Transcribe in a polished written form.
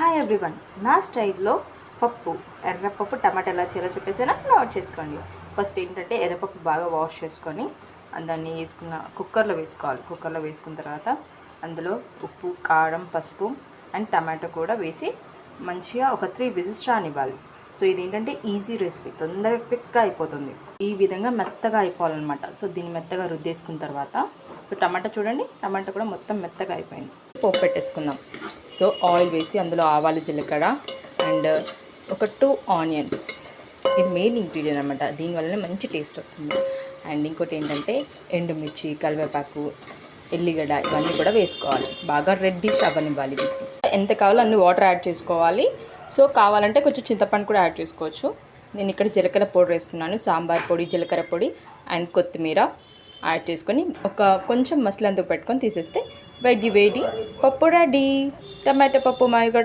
Hi everyone, నా స్టైల్లో పప్పు ఎర్రపప్పు టమాటా ఎలా చేయాలో చెప్పేసారా నోట్ చేసుకోండి. ఫస్ట్ ఏంటంటే ఎర్రపప్పు బాగా వాష్ చేసుకొని దాన్ని కుక్కర్లో వేసుకోవాలి. కుక్కర్లో వేసుకున్న తర్వాత అందులో ఉప్పు, కారం, పసుపు అండ్ టమాటో కూడా వేసి మంచిగా ఒక 3 విజిల్స్ రానివ్వాలి. సో ఇదేంటంటే ఈజీ రెసిపీ, తొందరగా క్విక్గా అయిపోతుంది. ఈ విధంగా మెత్తగా అయిపోవాలన్నమాట. సో దీన్ని మెత్తగా రుద్దేసుకున్న తర్వాత సో టమాటా చూడండి, టమాటా కూడా మొత్తం మెత్తగా అయిపోయింది. పోపు పెట్టేసుకుందాం. సో ఆయిల్ వేసి అందులో ఆవాలు, జీలకర్ర అండ్ ఒక 2 ఆనియన్స్. ఇది మెయిన్ ఇంగ్రీడియంట్ అనమాట, దీనివల్లనే మంచి టేస్ట్ వస్తుంది. అండ్ ఇంకోటి ఏంటంటే ఎండుమిర్చి, కరివేపాకు, ఎల్లిగడ్డ ఇవన్నీ కూడా వేసుకోవాలి. బాగా రెడ్డిష్ అవ్వనివ్వాలి. ఎంత కావాలో అన్ని వాటర్ యాడ్ చేసుకోవాలి. సో కావాలంటే కొంచెం చింతపండు కూడా యాడ్ చేసుకోవచ్చు. నేను ఇక్కడ జీలకర్ర పొడి వేస్తున్నాను. సాంబార్ పొడి, జీలకర్ర పొడి అండ్ కొత్తిమీర యాడ్ చేసుకొని ఒక కొంచెం మసాలాతో పెట్టుకొని తీసేస్తే వేడి వేడి పప్పు రెడీ. టమాటో పప్పు మాయగా